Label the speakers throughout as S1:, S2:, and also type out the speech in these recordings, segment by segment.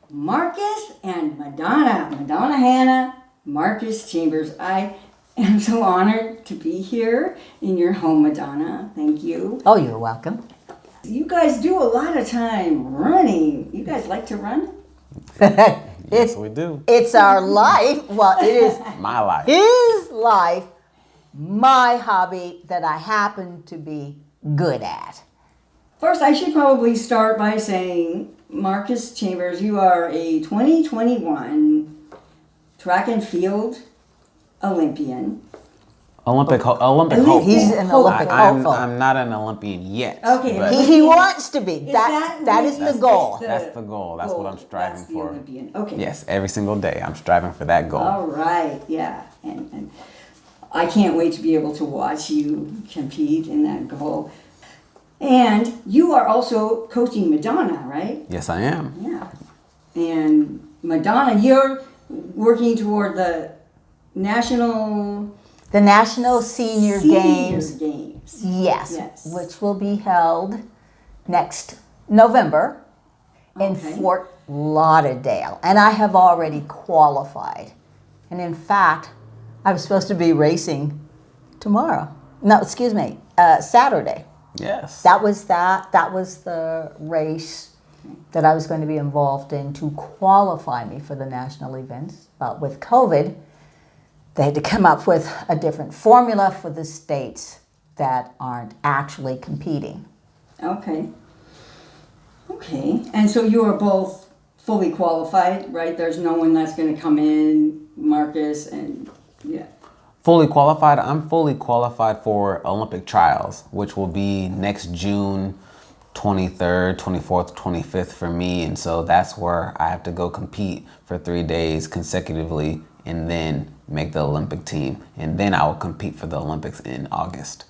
S1: Marcus and Madonna Hanna, Marcus Chambers. I am so honored to be here in your home, Madonna. Thank you.
S2: Oh, you're welcome.
S1: You guys do a lot of time running. You guys like to run?
S3: Yes, we do.
S2: It's our life. Well, it is
S3: My life.
S2: his life, my hobby that I happen to be good at.
S1: First, I should probably start by saying, Marcus Chambers, you are a 2021 track and field Olympian.
S3: Olympic hopeful.
S2: He's an Olympic hopeful.
S3: I'm not an Olympian yet.
S1: Okay.
S3: but
S2: He wants to be.
S1: Is
S2: That is the goal.
S3: That's the goal. That's what I'm striving
S1: That's the
S3: for.
S1: Olympian. Okay.
S3: Yes, every single day I'm striving for that goal.
S1: All right. Yeah. And I can't wait to be able to watch you compete in that goal. And you are also coaching Madonna, right?
S3: Yes, I am.
S1: Yeah. And Madonna, you're working toward the National
S2: The National Senior Games.
S1: Games.
S2: Yes,
S1: Yes.
S2: which will be held next November in
S1: Okay.
S2: Fort Lauderdale. And I have already qualified. And in fact, I was supposed to be racing tomorrow. No, excuse me, Saturday.
S3: Yes.
S2: That was the race that I was going to be involved in to qualify me for the national events. But with COVID, they had to come up with a different formula for the states that aren't actually competing.
S1: Okay. Okay. And so you are both fully qualified, right? There's no one that's going to come in, Marcus, and yeah.
S3: Fully qualified. I'm fully qualified for Olympic trials, which will be next June 23rd, 24th, 25th for me. And so that's where I have to go compete for 3 days consecutively and then make the Olympic team. And then I will compete for the Olympics in August.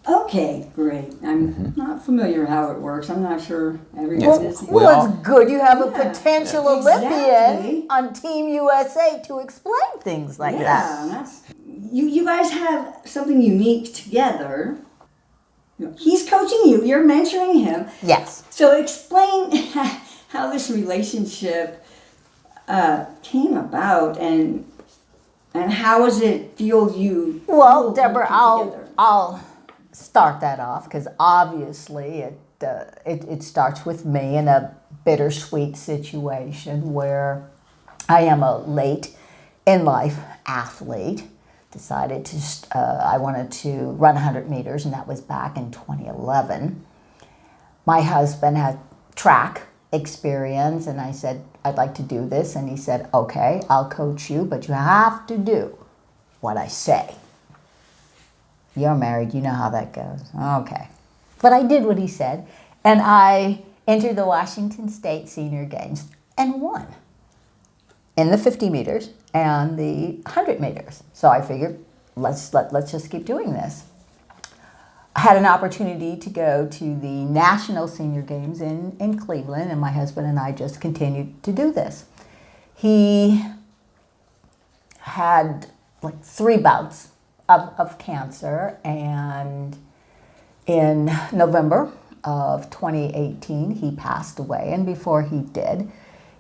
S1: Okay, great. I'm not familiar how it works. I'm not sure everyone
S3: Yes.
S1: is.
S3: We
S2: Well,
S3: all-
S2: it's good you have a
S1: Yeah,
S2: potential
S1: exactly.
S2: Olympian on Team USA to explain things like
S1: Yeah,
S2: that.
S1: that's you guys have something unique together. He's coaching you, you're mentoring him.
S2: Yes.
S1: So explain how this relationship came about and how does it feel you
S2: Well,
S1: feel
S2: Deborah,
S1: working together?
S2: I'll start that off because obviously it starts with me in a bittersweet situation where I am a late in life athlete. Decided to I wanted to run 100 meters, and that was back in 2011. My husband had track experience, and I said, I'd like to do this. And he said, okay, I'll coach you, but you have to do what I say. You're married, you know how that goes. Okay. But I did what he said, and I entered the Washington State Senior Games and won in the 50 meters and the 100 meters. So I figured, let's just keep doing this. I had an opportunity to go to the National Senior Games in Cleveland, and my husband and I just continued to do this. He had like 3 bouts of cancer, and in November of 2018, he passed away. And before he did,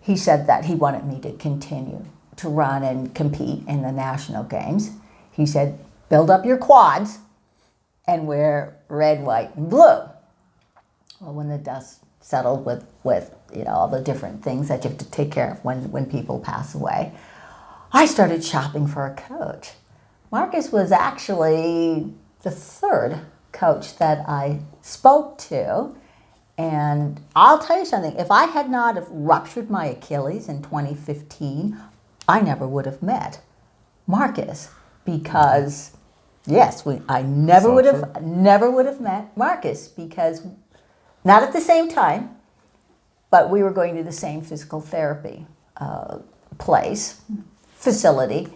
S2: he said that he wanted me to continue to run and compete in the national games. He said, build up your quads and wear red, white, and blue. Well, when the dust settled with all the different things that you have to take care of when people pass away, I started shopping for a coach. Marcus was actually the 3rd coach that I spoke to. And I'll tell you something, if I had not have ruptured my Achilles in 2015, I never would have met Marcus because, yes, I never would have met Marcus because, not at the same time, but we were going to the same physical therapy facility.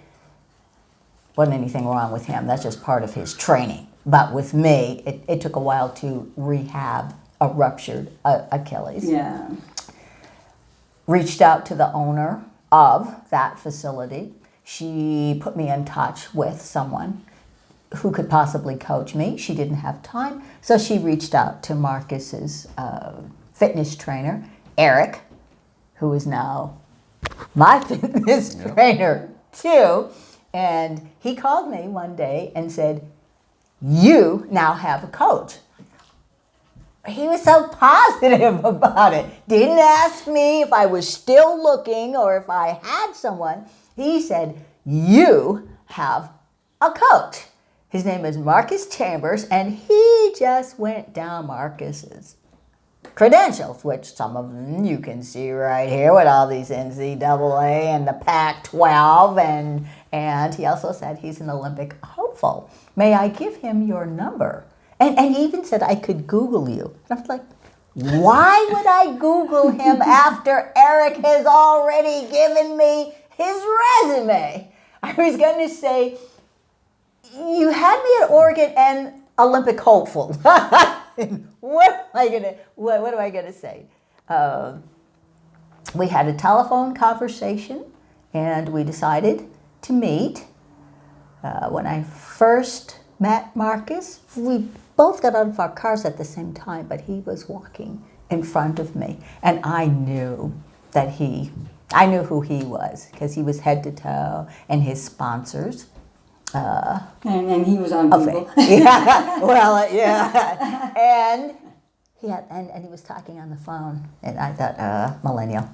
S2: Wasn't anything wrong with him, that's just part of his training. But with me, it took a while to rehab a ruptured Achilles.
S1: Yeah.
S2: Reached out to the owner of that facility. She put me in touch with someone who could possibly coach me. She didn't have time, so she reached out to Marcus's fitness trainer, Eric, who is now my fitness trainer too. And he called me one day and said, "You now have a coach." He was so positive about it. Didn't ask me if I was still looking or if I had someone. He said, "You have a coach." His name is Marcus Chambers, and he just went down Marcus's credentials, which some of them you can see right here with all these NCAA and the Pac-12, and he also said he's an Olympic hopeful. May I give him your number? And he even said I could Google you. And I was like, why would I Google him after Eric has already given me his resume? I was going to say, you had me at Oregon and Olympic hopeful. What am I gonna say? We had a telephone conversation, and we decided to meet. When I first met Marcus, we both got out of our cars at the same time, but he was walking in front of me, and I knew who he was because he was head to toe, and his sponsors.
S1: And he was on Google.
S2: Yeah, well, yeah. And he was talking on the phone, and I thought, millennial.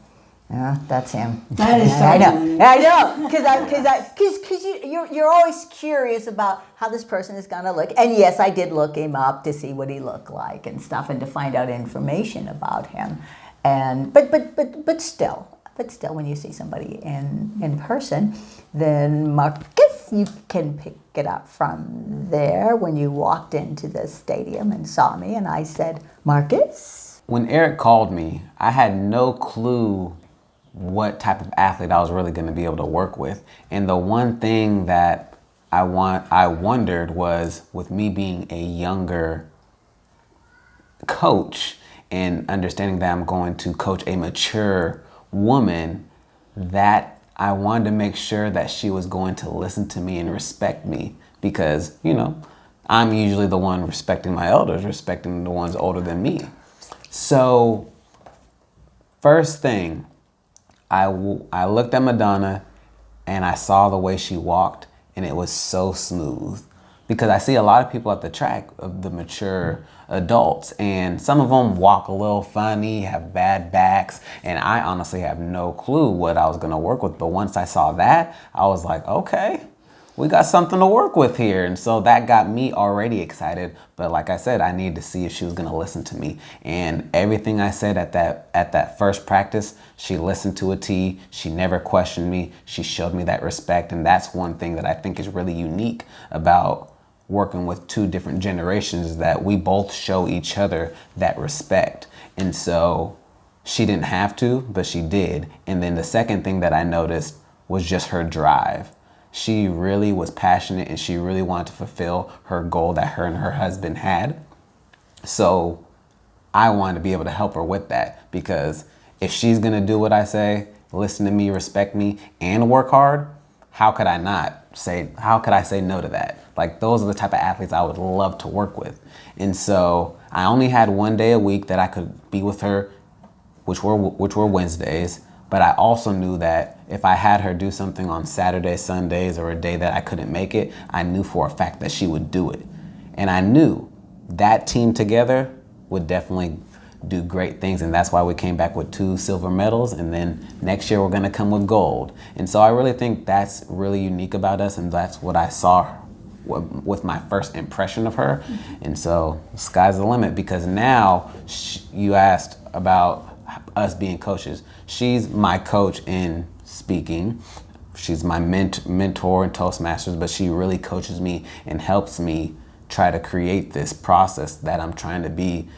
S2: Yeah, that's him.
S1: That is so
S2: I know,
S1: millennial.
S2: I know, because you're always curious about how this person is gonna look. And yes, I did look him up to see what he looked like and stuff, and to find out information about him. And but still, when you see somebody in person, then Marcus, you can pick it up from there when you walked into the stadium and saw me, and I said, "Marcus?"
S3: When Eric called me, I had no clue what type of athlete I was really going to be able to work with. And the one thing that I wondered was, with me being a younger coach and understanding that I'm going to coach a mature woman, that I wanted to make sure that she was going to listen to me and respect me, because, I'm usually the one respecting my elders, respecting the ones older than me. So first thing, I looked at Madonna and I saw the way she walked, and it was so smooth. Because I see a lot of people at the track, of the mature adults, and some of them walk a little funny, have bad backs, and I honestly have no clue what I was gonna work with. But once I saw that, I was like, okay, we got something to work with here. And so that got me already excited. But like I said, I needed to see if she was gonna listen to me. And everything I said at that first practice, she listened to a T. She never questioned me. She showed me that respect. And that's one thing that I think is really unique about working with two different generations, is that we both show each other that respect. And so she didn't have to, but she did. And then the second thing that I noticed was just her drive. She really was passionate, and she really wanted to fulfill her goal that her and her husband had. So I wanted to be able to help her with that, because if she's gonna do what I say, listen to me, respect me, and work hard, how could I say no to that? Like, those are the type of athletes I would love to work with. And so I only had one day a week that I could be with her, which were Wednesdays. But I also knew that if I had her do something on Saturdays, Sundays, or a day that I couldn't make it, I knew for a fact that she would do it. And I knew that team together would definitely do great things. And that's why we came back with 2 silver medals. And then next year we're gonna come with gold. And so I really think that's really unique about us. And that's what I saw with my first impression of her. And so sky's the limit, because now you asked about us being coaches. She's my coach in speaking. She's my mentor in Toastmasters, but she really coaches me and helps me try to create this process that I'm trying to be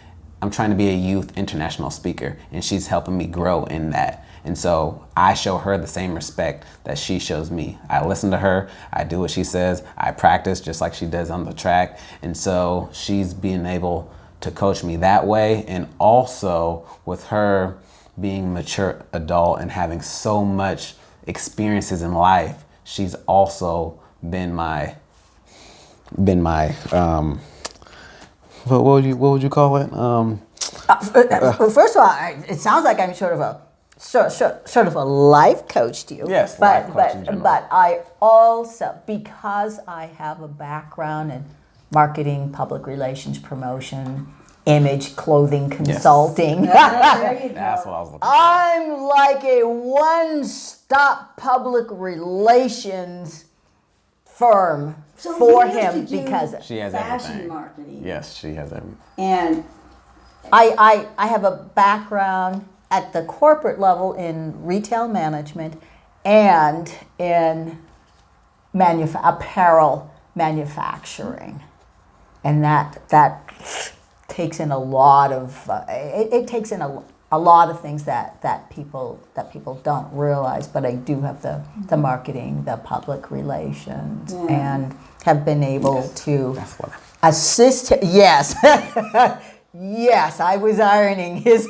S3: a youth international speaker, and she's helping me grow in that. And so I show her the same respect that she shows me. I listen to her, I do what she says, I practice just like she does on the track. And so she's being able to coach me that way. And also, with her being a mature adult and having so much experiences in life, she's also been my what would you call it?
S2: Well, first of all, it sounds like I'm sort of a sort of a life coach to you.
S3: Yes,
S2: but
S3: life coach in general.
S2: but I also, because I have a background in marketing, public relations, promotion, image, clothing consulting.
S1: There you go.
S3: That's what I was looking for.
S2: I'm like a one-stop public relations firm
S1: So
S2: for
S1: he has
S2: him
S1: to do
S2: because
S3: She has
S1: fashion
S3: everything.
S1: marketing.
S3: Yes, she has everything.
S1: And
S2: I have a background at the corporate level in retail management and in apparel manufacturing, and that takes in a lot of it takes in a lot of things that people don't realize. But I do have the marketing, the public relations, and have been able to
S3: That's what.
S2: assist. Yes, yes, I was ironing his.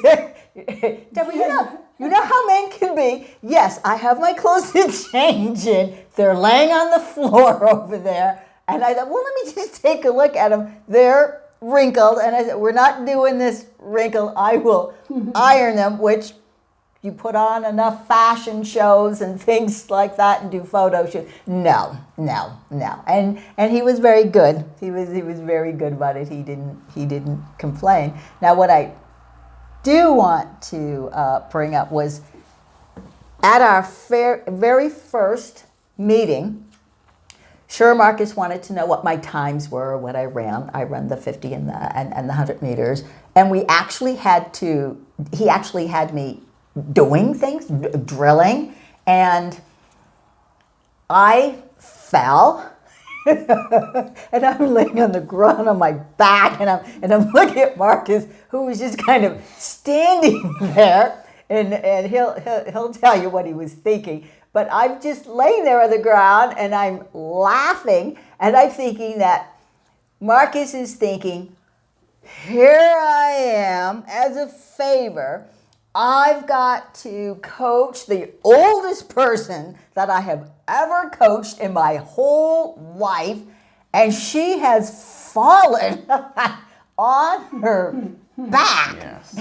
S2: Deborah, you know how men can be. Yes, I have my clothes to change in. They're laying on the floor over there. And I thought, well, let me just take a look at them. They're wrinkled. And I said, we're not doing this wrinkle. I will iron them, which you put on enough fashion shows and things like that and do photo shoots. No. And he was very good. He was very good about it. He didn't complain. Now, what I do want to bring up was at our very first meeting, sure, Marcus wanted to know what my times were, what I ran. I run the 50 and the 100 meters. And he actually had me doing things, drilling, and I fell. And I'm laying on the ground on my back, and I'm looking at Marcus, who was just kind of standing there, and he'll tell you what he was thinking. But I'm just laying there on the ground, and I'm laughing, and I'm thinking that Marcus is thinking, here I am as a favor. I've got to coach the oldest person that I have ever coached in my whole life, and she has fallen on her back.
S3: Yes.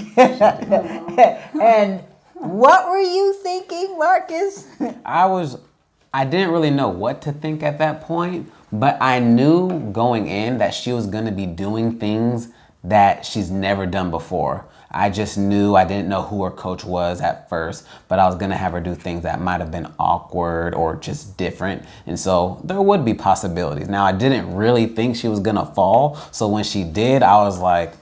S2: And what were you thinking, Marcus?
S3: I didn't really know what to think at that point, but I knew going in that she was going to be doing things that she's never done before. I just knew, I didn't know who her coach was at first, but I was going to have her do things that might have been awkward or just different. And so there would be possibilities. Now, I didn't really think she was going to fall. So when she did, I was like,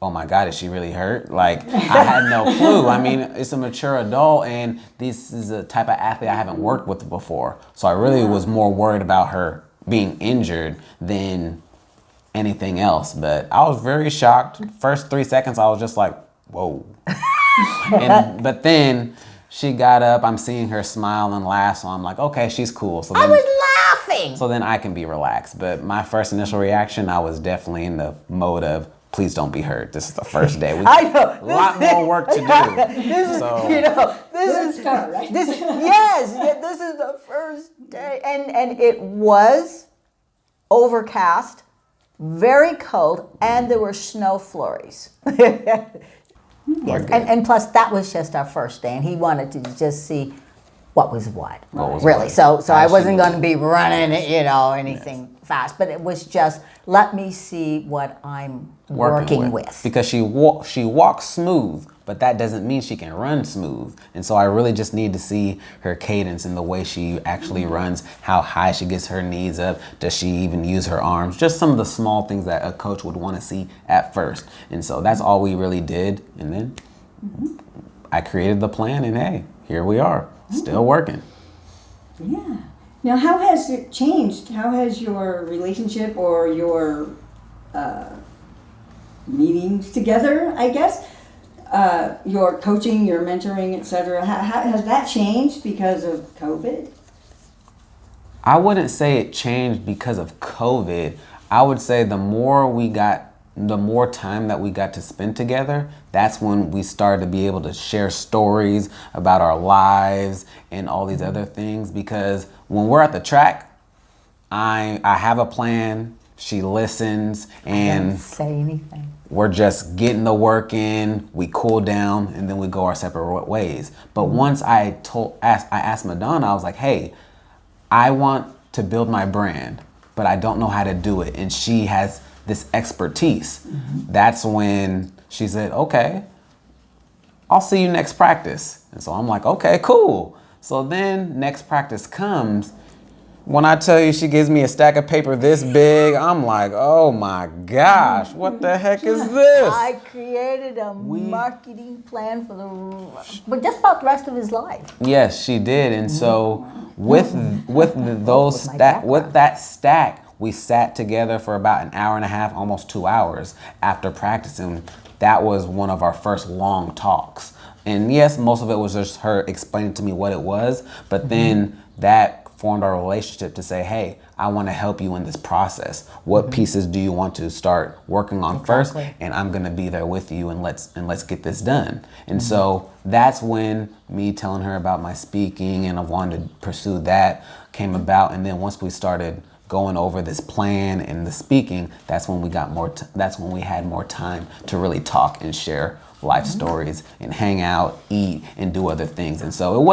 S3: oh my God, is she really hurt? Like, I had no clue. I mean, it's a mature adult, and this is a type of athlete I haven't worked with before. So I really was more worried about her being injured than anything else. But I was very shocked. First 3 seconds, I was just like, whoa. But then she got up, I'm seeing her smile and laugh, so I'm like, okay, she's cool. So then,
S2: I was laughing.
S3: So then I can be relaxed. But my first initial reaction, I was definitely in the mode of, please don't be hurt. This is the first day. We
S2: I know.
S3: a lot more work to do.
S1: This is start, right?
S2: This is the first day, and it was overcast, very cold, and there were snow flurries. Yes, and plus that was just our first day, and he wanted to just see what was what. Really. So I wasn't going to be running, anything fast, but it was just let me see what I'm working with.
S3: Because she walks smooth, but that doesn't mean she can run smooth. And so I really just need to see her cadence and the way she actually runs, how high she gets her knees up, does she even use her arms, just some of the small things that a coach would want to see at first. And so that's all we really did. And then I created the plan, and hey, here we are, still working.
S1: Yeah. Now, how has it changed? How has your relationship or your meetings together, I guess, your coaching, your mentoring, etc., how has that changed because of COVID?
S3: I wouldn't say it changed because of COVID. I would say the more time that we got to spend together, that's when we started to be able to share stories about our lives and all these other things. Because when we're at the track, I have a plan, she listens, and
S2: Don't say anything.
S3: we're just getting the work in, we cool down, and then we go our separate ways. But once I asked Madonna, I was like, hey, I want to build my brand, but I don't know how to do it. And she has this expertise. That's when she said, okay, I'll see you next practice. And so I'm like, okay, cool. So then next practice comes. When I tell you she gives me a stack of paper this big, I'm like, oh my gosh, what the heck is this?
S2: I created a marketing plan for just about the rest of his life.
S3: Yes, she did. And so with that stack, we sat together for about an hour and a half, almost 2 hours after practicing. That was one of our first long talks. And yes, most of it was just her explaining to me what it was, but then that formed our relationship to say, hey, I want to help you in this process. What pieces do you want to start working on first? And I'm going to be there with you, and let's get this done. And so that's when me telling her about my speaking and I wanted to pursue that came about. And then once we started going over this plan and the speaking, that's when we got that's when we had more time to really talk and share life stories and hang out, eat, and do other things. And so it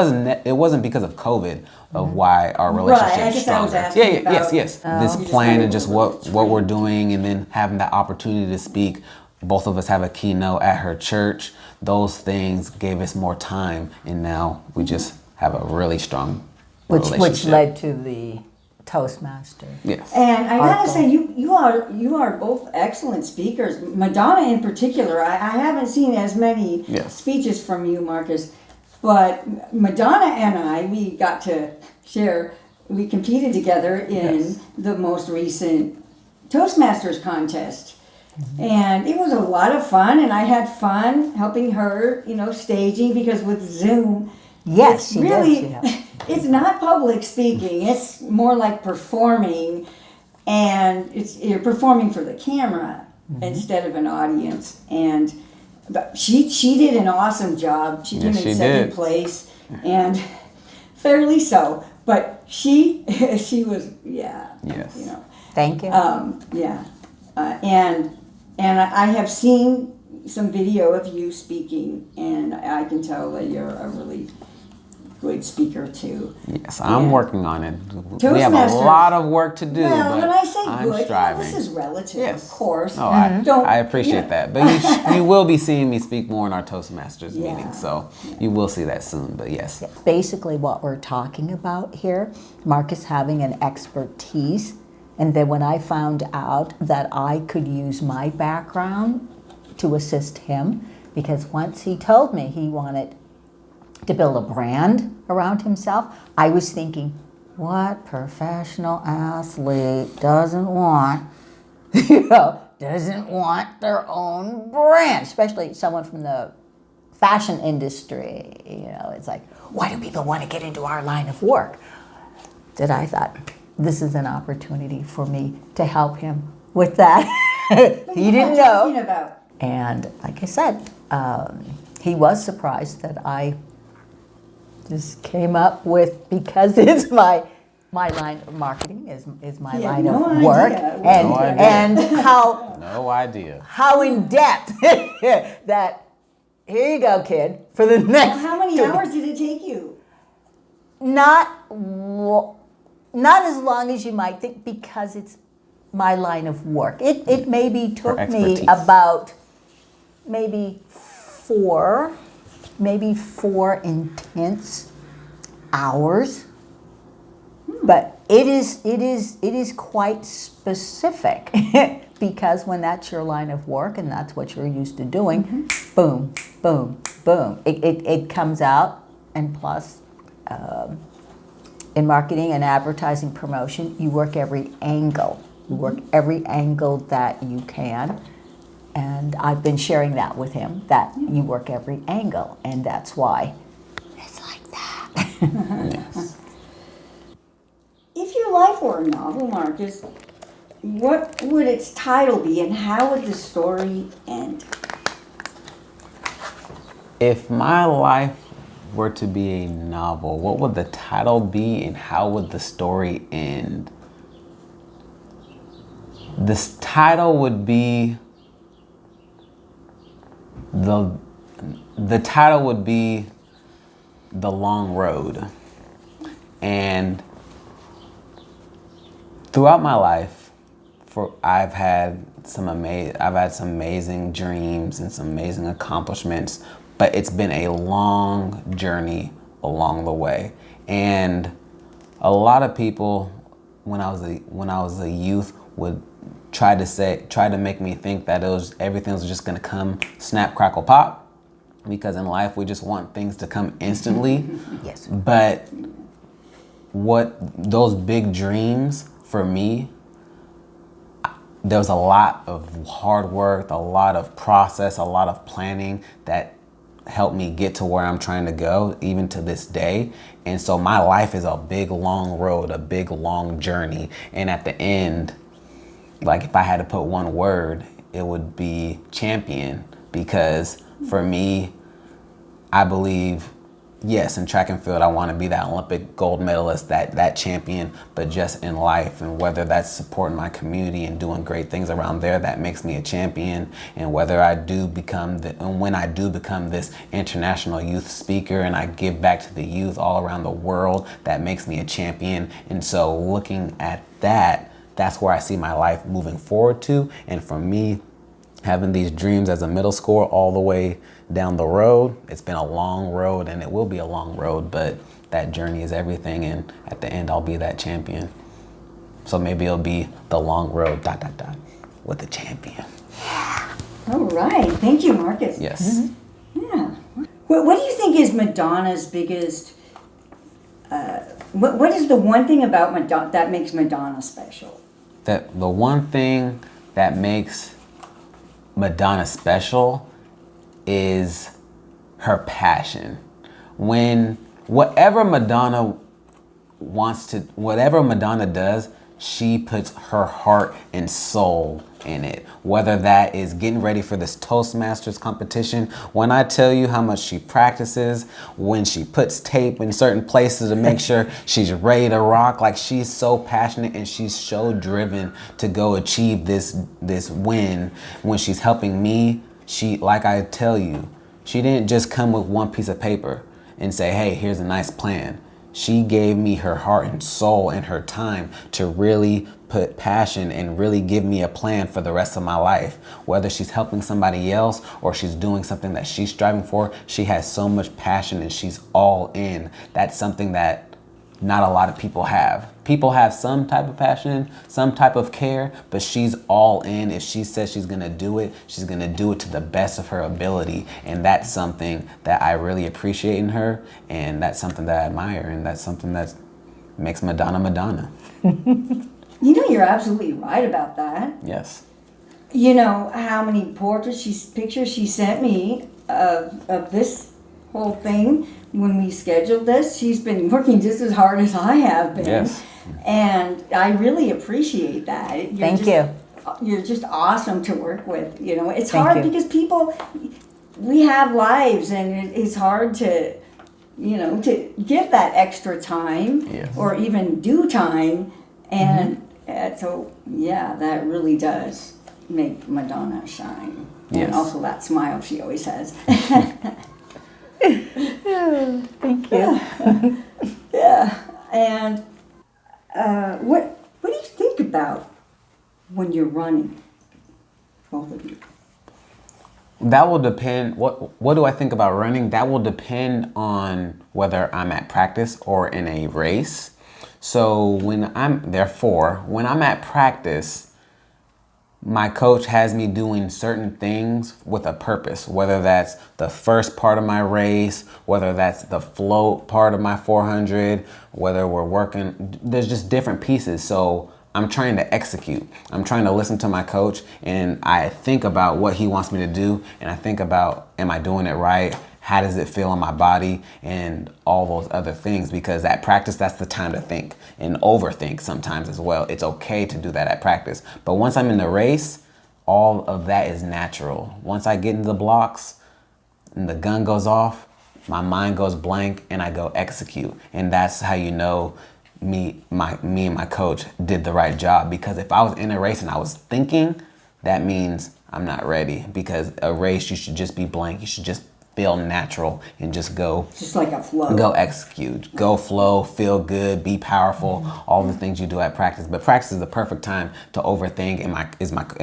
S3: wasn't because of COVID of why our relationship is stronger. Yes. This plan and just what we're doing, and then having that opportunity to speak. Both of us have a keynote at her church. Those things gave us more time, and now we just have a really strong relationship.
S2: Which led to the Toastmaster.
S3: Yes.
S1: And I gotta say, you are both excellent speakers. Madonna in particular, I haven't seen as many speeches from you, Marcus, but Madonna and we got to share, we competed together in the most recent Toastmasters contest. And it was a lot of fun, and I had fun helping her, staging, because with Zoom,
S2: yes,
S1: it's really, it's not public speaking. It's more like performing, and you're performing for the camera instead of an audience. But she did an awesome job. She came in second place, and fairly so. But she was
S2: Thank you.
S1: And I have seen some video of you speaking, and I can tell that you're a really good speaker too.
S3: Yes, I'm working on it. We have a lot of work to do,
S1: well,
S3: but
S1: when I say
S3: I'm
S1: good,
S3: striving.
S1: This is relative,
S3: Yes.
S1: of course.
S3: Oh, I appreciate that. But you will be seeing me speak more in our Toastmasters meeting, so you will see that soon, but yes.
S2: Basically what we're talking about here, Marcus having an expertise, and then when I found out that I could use my background to assist him, because once he told me he wanted to build a brand around himself, I was thinking, what professional athlete doesn't want their own brand, especially someone from the fashion industry. It's like, why do people want to get into our line of work? That I thought, this is an opportunity for me to help him with that. He didn't know. And like I said, he was surprised that I just came up with, because it's my line of marketing is my line of work, and how in depth that. Here you go, kid. For the next.
S1: How many hours did it take you?
S2: Not as long as you might think, because it's my line of work. It maybe took me about maybe four intense hours, but it is quite specific because when that's your line of work and that's what you're used to doing, boom, boom, boom, it comes out. And plus, in marketing and advertising promotion, you work every angle. You work every angle that you can. And I've been sharing that with him, that you work every angle, and that's why it's like that.
S3: Yes.
S1: If your life were a novel, Marcus, what would its title be, and how would the story end?
S3: If my life were to be a novel, what would the title be, and how would the story end? This title would be the title would be The Long Road. And throughout my life, I've had some amazing dreams and some amazing accomplishments, but it's been a long journey along the way. And a lot of people, when I was a youth, would try to make me think that everything was just gonna come snap, crackle, pop, because in life we just want things to come instantly.
S2: Yes.
S3: But what those big dreams for me, there was a lot of hard work, a lot of process, a lot of planning that helped me get to where I'm trying to go, even to this day. And so my life is a big, long road, a big, long journey. And at the end, like if I had to put one word, it would be champion. Because for me, I believe, yes, in track and field, I want to be that Olympic gold medalist, that champion, but just in life, and whether that's supporting my community and doing great things around there, that makes me a champion. And whether when I do become this international youth speaker and I give back to the youth all around the world, that makes me a champion. And so looking at that's where I see my life moving forward to. And for me, having these dreams as a middle schooler all the way down the road, it's been a long road, and it will be a long road, but that journey is everything, and at the end I'll be that champion. So maybe it'll be the long road, ... with the champion.
S1: All right. Thank you, Marcus.
S3: Yes.
S1: Yeah. What do you think is Madonna's biggest, what is the one thing about Madonna that makes Madonna special?
S3: That the one thing that makes Madonna special is her passion. Whatever Madonna does, she puts her heart and soul in it. Whether that is getting ready for this Toastmasters competition, when I tell you how much she practices, when she puts tape in certain places to make sure she's ready to rock, like she's so passionate and she's so driven to go achieve this win. When she's helping me, like I tell you, she didn't just come with one piece of paper and say, hey, here's a nice plan. She gave me her heart and soul and her time to really put passion and really give me a plan for the rest of my life. Whether she's helping somebody else or she's doing something that she's striving for, she has so much passion and she's all in. That's something that not a lot of people have. People have some type of passion, some type of care, but she's all in. If she says she's gonna do it, she's gonna do it to the best of her ability. And that's something that I really appreciate in her, and that's something that I admire, and that's something that makes Madonna Madonna.
S1: You know, you're absolutely right about that.
S3: Yes.
S1: You know how many pictures she sent me of this whole thing when we scheduled this. She's been working just as hard as I have been.
S3: Yes.
S1: And I really appreciate that.
S2: Thank you.
S1: You're just awesome to work with. You know, it's
S2: Thank
S1: hard
S2: you.
S1: because we have lives, and it's hard to, to give that extra time
S3: Yes.
S1: or even do time. And so, yeah, that really does make Madonna shine.
S3: Yes.
S1: And also that smile she always has.
S2: Thank you.
S1: Yeah. And what do you think about when you're running, both of you?
S3: That will depend. What do I think about running? That will depend on whether I'm at practice or in a race. So when I'm at practice, my coach has me doing certain things with a purpose, whether that's the first part of my race, whether that's the float part of my 400, whether we're working, there's just different pieces. So I'm trying to execute. I'm trying to listen to my coach, and I think about what he wants me to do, and I think about, am I doing it right? How does it feel in my body, and all those other things, because at practice, that's the time to think and overthink sometimes as well. It's okay to do that at practice. But once I'm in the race, all of that is natural. Once I get into the blocks and the gun goes off, my mind goes blank and I go execute. And that's how you know me and my coach did the right job. Because if I was in a race and I was thinking, that means I'm not ready, because a race, you should just be blank. You should just feel natural and just go.
S1: Just like a flow.
S3: Go execute. Go flow, feel good, be powerful, all the things you do at practice. But practice is the perfect time to overthink. Am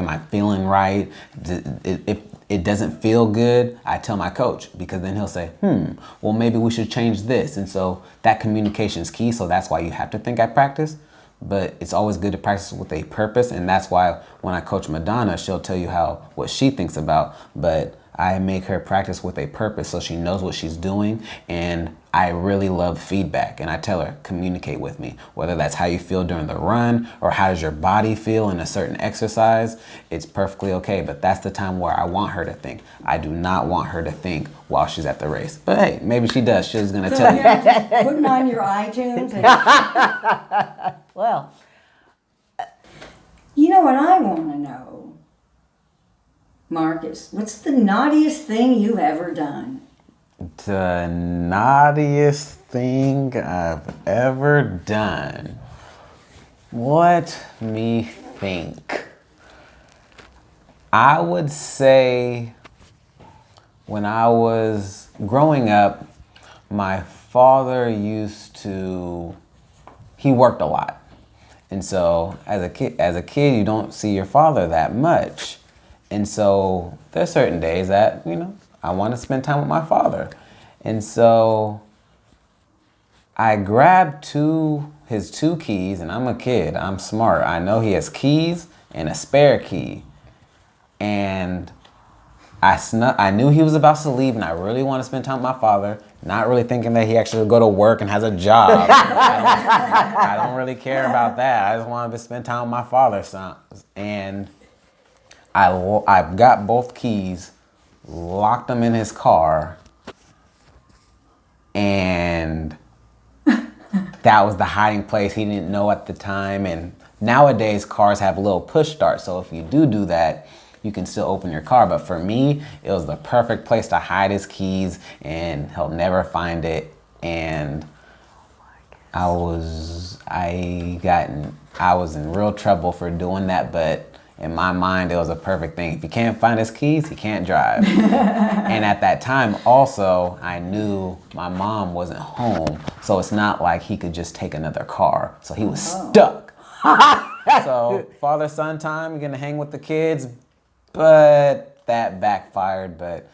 S3: I feeling right? If it doesn't feel good, I tell my coach, because then he'll say, well, maybe we should change this. And so that communication is key. So that's why you have to think at practice. But it's always good to practice with a purpose. And that's why when I coach Madonna, she'll tell you what she thinks about. But I make her practice with a purpose so she knows what she's doing. And I really love feedback. And I tell her, communicate with me, whether that's how you feel during the run or how does your body feel in a certain exercise. It's perfectly okay. But that's the time where I want her to think. I do not want her to think while she's at the race. But hey, maybe she does. She's going to tell you.
S1: Just putting on your iTunes. And,
S2: Well,
S1: you know what I want to know, Marcus? What's the naughtiest thing you've ever done?
S3: The naughtiest thing I've ever done. Let me think. I would say when I was growing up, my father he worked a lot. And so as a kid, you don't see your father that much. And so there's certain days that, I want to spend time with my father. And so I grabbed his two keys, and I'm a kid, I'm smart. I know he has keys and a spare key. And I knew he was about to leave, and I really want to spend time with my father, not really thinking that he actually go to work and has a job. I don't really care about that. I just wanted to spend time with my father. And I got both keys, locked them in his car, and that was the hiding place he didn't know at the time. And nowadays, cars have a little push start, so if you do that, you can still open your car. But for me, it was the perfect place to hide his keys, and he'll never find it. And I was in real trouble for doing that, but in my mind, it was a perfect thing. If he can't find his keys, he can't drive. And at that time, also, I knew my mom wasn't home, so it's not like he could just take another car. So he was stuck. So father-son time, you're gonna hang with the kids, but that backfired. But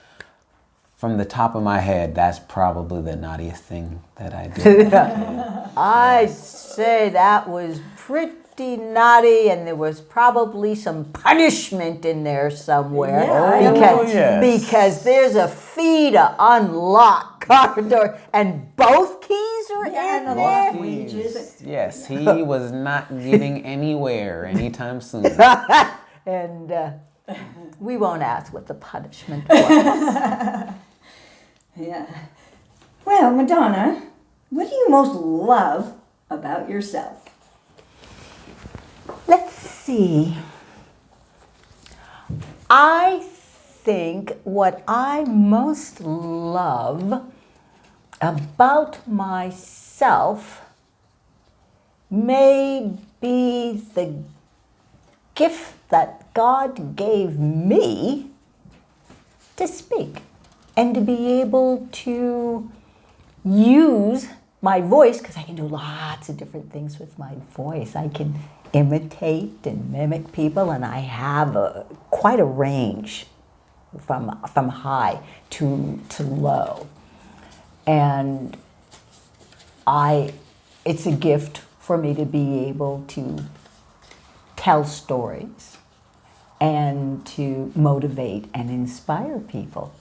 S3: from the top of my head, that's probably the naughtiest thing that I did.
S2: I'd say that was pretty naughty, and there was probably some punishment in there somewhere.
S1: Yeah,
S2: because there's a fee to unlock car door, and both keys are in there.
S1: Wages.
S3: Yes, he was not getting anywhere anytime soon.
S2: And we won't ask what the punishment was.
S1: Yeah. Well, Madonna, what do you most love about yourself?
S2: Let's see. I think what I most love about myself may be the gift that God gave me to speak and to be able to use my voice, because I can do lots of different things with my voice. I can imitate and mimic people, and I have quite a range from high to low. And it's a gift for me to be able to tell stories and to motivate and inspire people.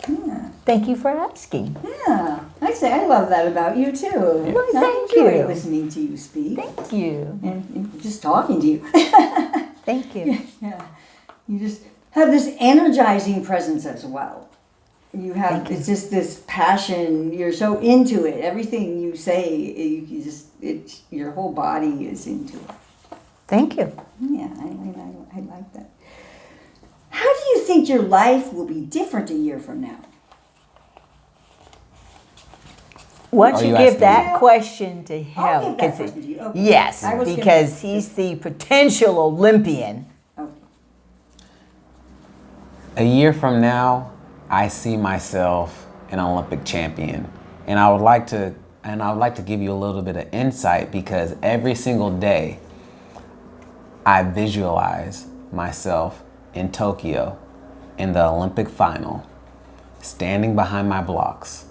S1: Yeah.
S2: Thank you for asking.
S1: Yeah. I love that about you too.
S2: Well, thank
S1: I enjoy
S2: you.
S1: listening to you speak.
S2: Thank you.
S1: And just talking to you.
S2: Thank you.
S1: Yeah. You just have this energizing presence as well. It's just this passion. You're so into it. Everything you say, your whole body is into it.
S2: Thank you.
S1: Yeah, I like that. How do you think your life will be different a year from now?
S2: Why don't
S3: Are
S2: you
S3: you
S2: give
S3: asking
S2: that
S3: me?
S2: question to him?
S1: I'll give that
S2: 'cause
S1: question to you. Okay.
S2: Yes,
S1: I was
S2: because he's the potential Olympian.
S1: Okay.
S3: A year from now, I see myself an Olympic champion. And I would like to give you a little bit of insight because every single day I visualize myself in Tokyo in the Olympic final, standing behind my blocks.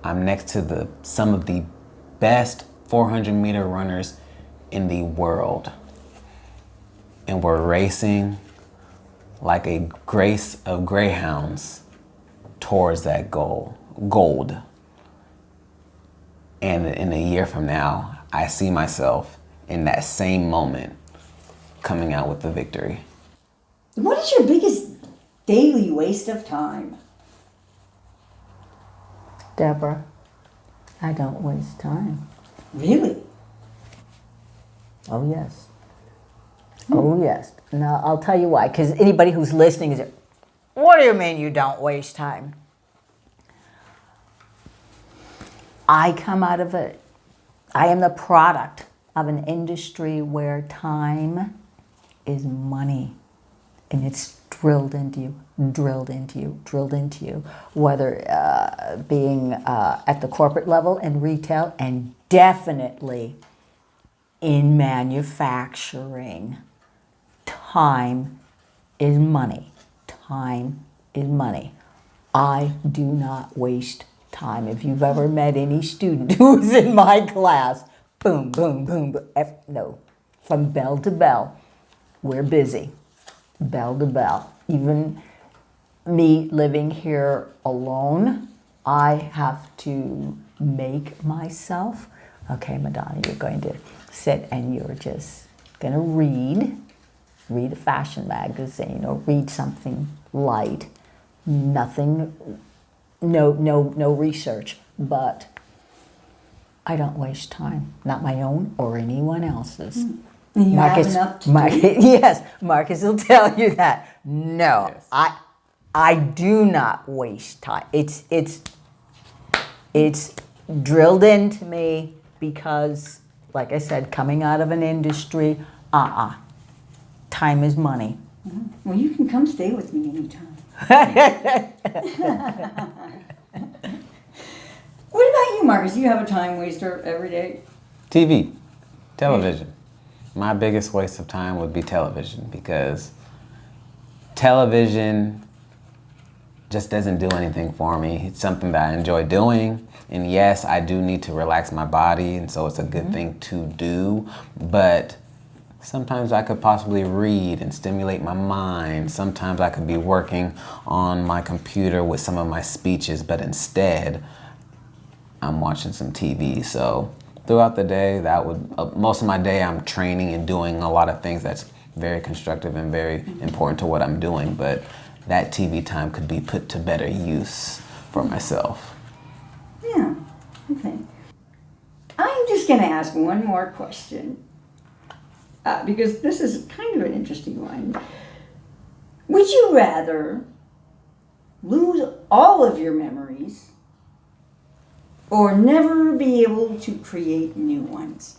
S3: I'm next to some of the best 400-meter runners in the world. And we're racing like a race of greyhounds towards that gold. And in a year from now, I see myself in that same moment coming out with the victory.
S1: What is your biggest daily waste of time?
S2: Deborah, I don't waste time.
S1: Really?
S2: Oh, yes. Oh, yes. Now, I'll tell you why. Because anybody who's listening is, what do you mean you don't waste time? I am the product of an industry where time is money. And it's drilled into you. Whether being at the corporate level in retail and definitely in manufacturing. Time is money. Time is money. I do not waste time. If you've ever met any student who's in my class, boom, boom, boom, boom. No, from bell to bell, we're busy. Bell to bell. Even me living here alone, I have to make myself, okay, Madonna, you're going to sit and you're just going to read a fashion magazine or read something light. Nothing, no research, but I don't waste time, not my own or anyone else's.
S1: And you have enough to do?
S2: Yes, Marcus will tell you that. No,
S3: Yes.
S2: I do not waste time. It's drilled into me because, like I said, coming out of an industry, time is money.
S1: Well, you can come stay with me anytime. What about you, Marcus? Do you have a time waster every day?
S3: TV, television. My biggest waste of time would be television because television just doesn't do anything for me. It's something that I enjoy doing. And yes, I do need to relax my body, and so it's a good thing to do. But sometimes I could possibly read and stimulate my mind. Sometimes I could be working on my computer with some of my speeches, but instead I'm watching some TV. So throughout the day, most of my day I'm training and doing a lot of things that's very constructive and very important to what I'm doing, but that TV time could be put to better use for myself.
S1: Yeah, okay. I'm just going to ask one more question because this is kind of an interesting one. Would you rather lose all of your memories or never be able to create new ones?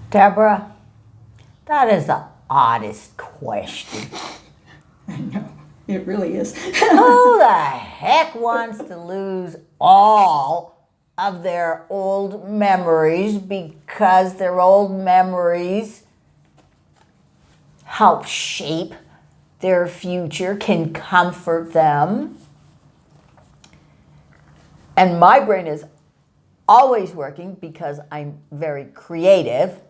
S2: Deborah, that is the oddest question.
S1: I know, it really is.
S2: Who the heck wants to lose all of their old memories because their old memories help shape their future, can comfort them? And my brain is always working because I'm very creative.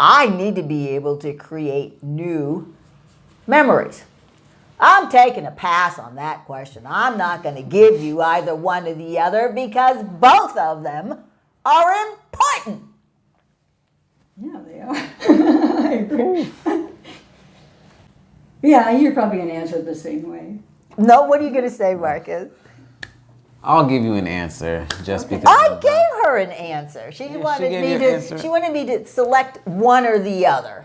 S2: I need to be able to create new memories. I'm taking a pass on that question. I'm not going to give you either one or the other because both of them are important.
S1: Yeah, they are. I agree. Yeah, you're probably going to answer it the same way.
S2: No, what are you going to say, Marcus?
S3: I'll give you an answer just because.
S2: I gave her an answer. She wanted me to select one or the other.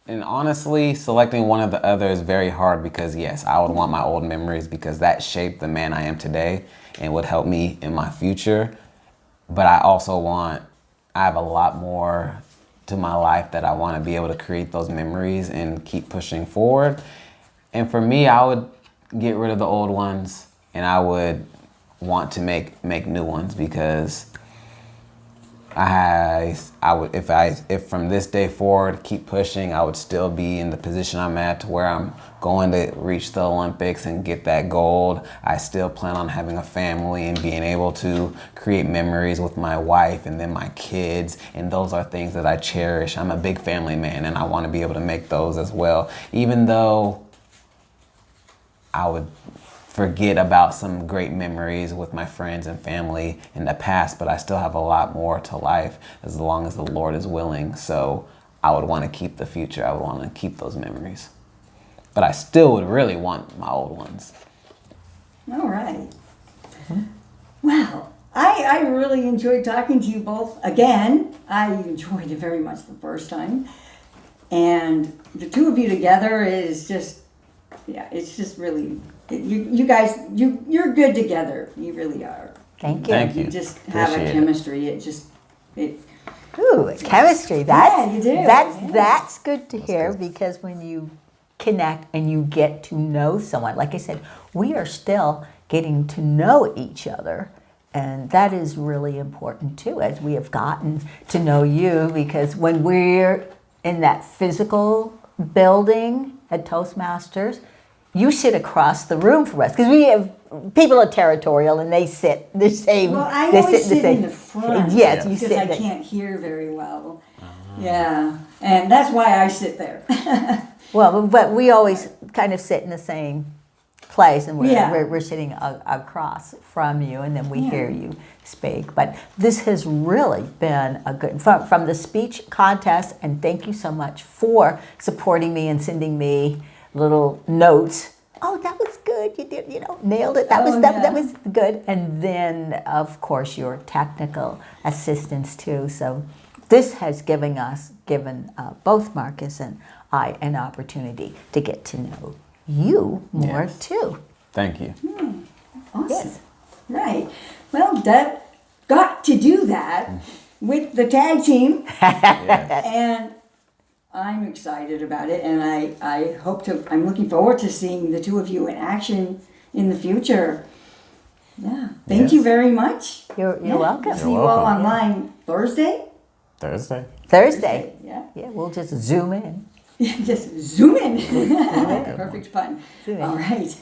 S3: And honestly, selecting one or the other is very hard because yes, I would want my old memories because that shaped the man I am today and would help me in my future. But I also want I have a lot more to my life that I want to be able to create those memories and keep pushing forward. And for me, I would get rid of the old ones, and I would want to make new ones, because I would, if from this day forward keep pushing, I would still be in the position I'm at, to where I'm going to reach the Olympics and get that gold. I still plan on having a family and being able to create memories with my wife and then my kids, and those are things that I cherish. I'm a big family man, and I want to be able to make those as well, even though I would forget about some great memories with my friends and family in the past, but I still have a lot more to life, as long as the Lord is willing. So I would want to keep the future. I would want to keep those memories, but I still would really want my old ones.
S1: All right. Wow. I really enjoyed talking to you both again. I enjoyed it very much the first time. And the two of you together is just, yeah, it's just really, you guys, you're good together. You really are.
S2: Thank you.
S3: Thank you.
S1: You just have a
S3: Appreciate it.
S1: chemistry.
S2: Ooh, chemistry. That's
S1: you do.
S2: That's good to hear, because when you connect and you get to know someone, like I said, we are still getting to know each other, and that is really important too, as we have gotten to know you, because when we're in that physical building at Toastmasters, you sit across the room from us, because we have people are territorial and they sit the same.
S1: Well, I
S2: they
S1: always sit in
S2: same.
S1: the front.
S2: Yes, you
S1: because
S2: sit.
S1: I can't hear very well. Yeah, and that's why I sit there.
S2: Well, but we always kind of sit in the same place, and
S1: Yeah.
S2: we're sitting across from you, and then we
S1: Yeah.
S2: hear you speak. But this has really been a good, from the speech contest, and thank you so much for supporting me and sending me little notes. Oh, that was good. You did, nailed it. That was good. And then, of course, your technical assistance too. So this has given both Marcus and I an opportunity to get to know you more
S3: Yes.
S2: too.
S3: Thank you.
S1: Awesome.
S2: Yes.
S1: Right. Well, Deb got to do that with the tag team,
S3: Yes.
S1: and I'm excited about it, and I'm looking forward to seeing the two of you in action in the future. Yeah. Thank
S3: Yes.
S1: you very much.
S2: You're welcome.
S1: See you all
S3: welcome.
S1: online Thursday.
S2: Thursday.
S1: Yeah.
S2: Yeah, we'll just zoom in.
S1: Just zoom in. Perfect pun.
S2: Zoom in.
S1: All right.